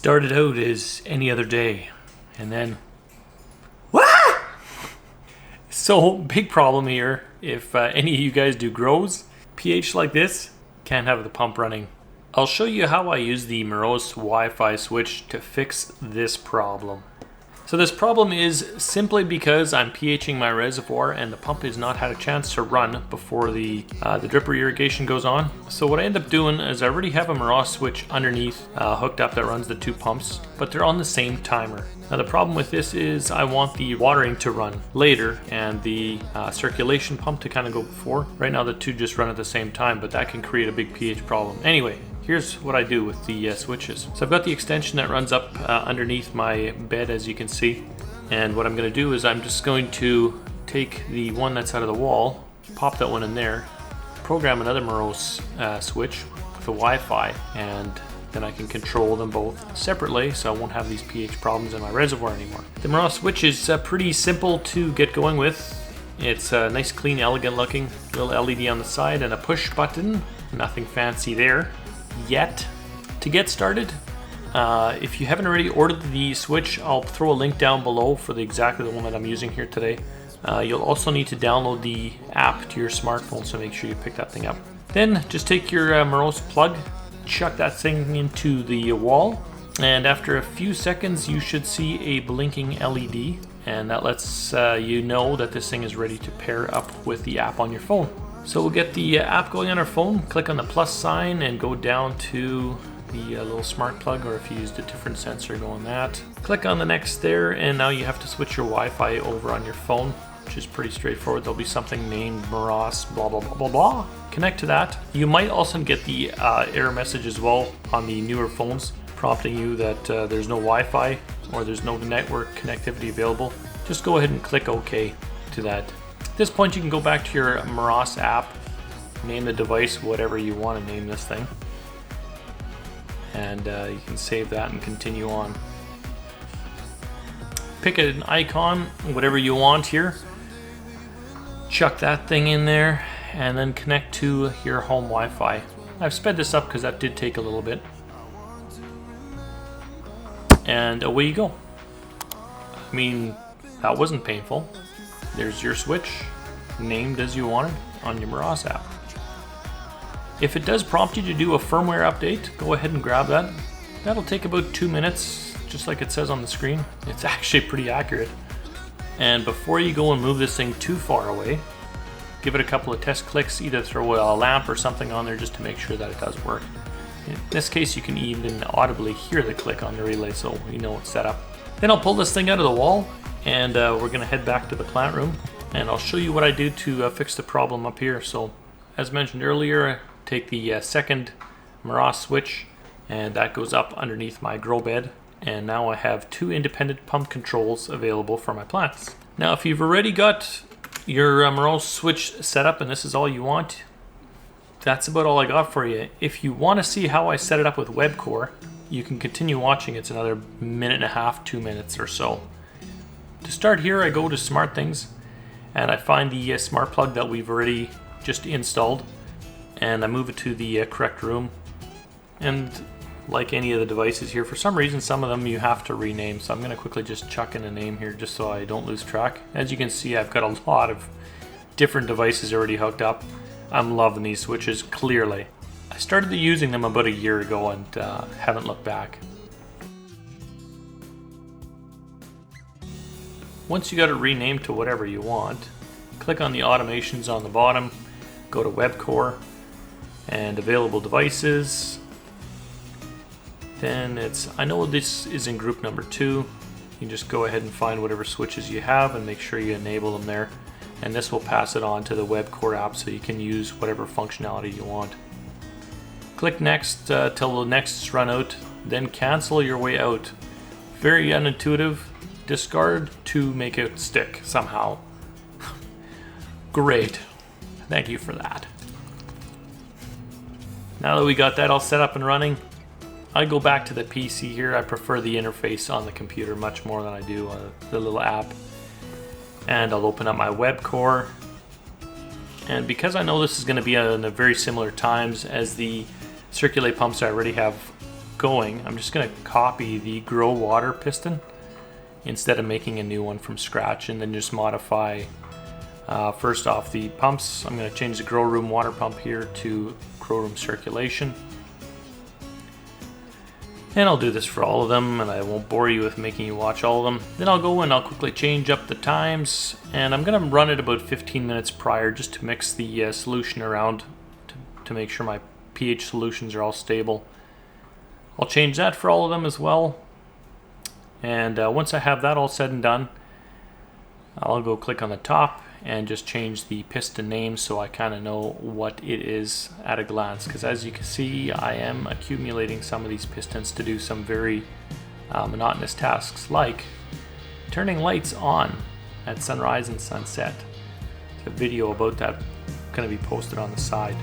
Started out as any other day, and then so big problem here. If any of you guys do grows, pH like this, can't have the pump running. I'll show you how I use the Meross Wi-Fi switch to fix this problem. So this problem is simply because I'm pHing my reservoir and the pump has not had a chance to run before the dripper irrigation goes on. So what I end up doing is I already have a Meross switch underneath hooked up that runs the two pumps, but they're on the same timer. Now the problem with this is I want the watering to run later and the circulation pump to kind of go before. Right now the two just run at the same time, but that can create a big pH problem. Anyway, here's what I do with the switches. So I've got the extension that runs up underneath my bed, as you can see. And what I'm going to do is I'm just going to take the one that's out of the wall, pop that one in there, program another Meross switch with the Wi-Fi, and then I can control them both separately so I won't have these pH problems in my reservoir anymore. The Meross switch is pretty simple to get going with. It's a nice, clean, elegant looking little LED on the side and a push button. Nothing fancy there yet. To get started, if you haven't already ordered the switch, I'll throw a link down below for exactly the one that I'm using here today. You'll also need to download the app to your smartphone, so make sure you pick that thing up. Then just take your Meross plug, chuck that thing into the wall, and after a few seconds you should see a blinking LED, and that lets you know that this thing is ready to pair up with the app on your phone. So we'll get the app going on our phone, click on the plus sign and go down to the little smart plug, or if you used a different sensor, go on that. Click on the next there, and now you have to switch your Wi-Fi over on your phone, which is pretty straightforward. There'll be something named Meross blah blah blah blah blah. Connect to that. You might also get the error message as well on the newer phones, prompting you that there's no Wi-Fi or there's no network connectivity available. Just go ahead and click OK to that. At this point you can go back to your Meross app, name the device whatever you want to name this thing, and you can save that and continue on. Pick an icon, whatever you want here, chuck that thing in there, and then connect to your home Wi-Fi. I've sped this up because that did take a little bit. And away you go. I mean, that wasn't painful. There's your switch, named as you wanted on your Meross app. If it does prompt you to do a firmware update, go ahead and grab that. That'll take about 2 minutes, just like it says on the screen. It's actually pretty accurate. And before you go and move this thing too far away, give it a couple of test clicks, either throw a lamp or something on there just to make sure that it does work. In this case, you can even audibly hear the click on the relay, so you know it's set up. Then I'll pull this thing out of the wall, and we're going to head back to the plant room, and I'll show you what I do to fix the problem up here. So, as mentioned earlier, take the second Meross switch, and that goes up underneath my grow bed, and now I have two independent pump controls available for my plants. Now, if you've already got your Meross switch set up and this is all you want, that's about all I got for you. If you want to see how I set it up with Webcore, you can continue watching. It's another minute and a half, 2 minutes or so. To start here, I go to SmartThings and I find the smart plug that we've already just installed, and I move it to the correct room. And like any of the devices here, for some reason some of them you have to rename, so I'm going to quickly just chuck in a name here just so I don't lose track. As you can see, I've got a lot of different devices already hooked up. I'm loving these switches, clearly. I started using them about a year ago and haven't looked back. Once you got it renamed to whatever you want, click on the automations on the bottom, go to Webcore and available devices. Then I know this is in group number 2. You can just go ahead and find whatever switches you have and make sure you enable them there. And this will pass it on to the Webcore app so you can use whatever functionality you want. Click next till the nexts run out, then cancel your way out. Very unintuitive. Discard to make it stick somehow. Great. Thank you for that. Now that we got that all set up and running, I go back to the PC here. I prefer the interface on the computer much more than I do on the little app. And I'll open up my Webcore. And because I know this is going to be in a very similar times as the circulate pumps I already have going, I'm just going to copy the grow water piston instead of making a new one from scratch, and then just modify first off the pumps. I'm going to change the grow room water pump here to grow room circulation. And I'll do this for all of them, and I won't bore you with making you watch all of them. Then I'll go and I'll quickly change up the times, and I'm going to run it about 15 minutes prior just to mix the solution around to make sure my pH solutions are all stable. I'll change that for all of them as well. And once I have that all said and done, I'll go click on the top and just change the piston name so I kind of know what it is at a glance, because as you can see, I am accumulating some of these pistons to do some very monotonous tasks, like turning lights on at sunrise and sunset. There's a video about that going to be posted on the side.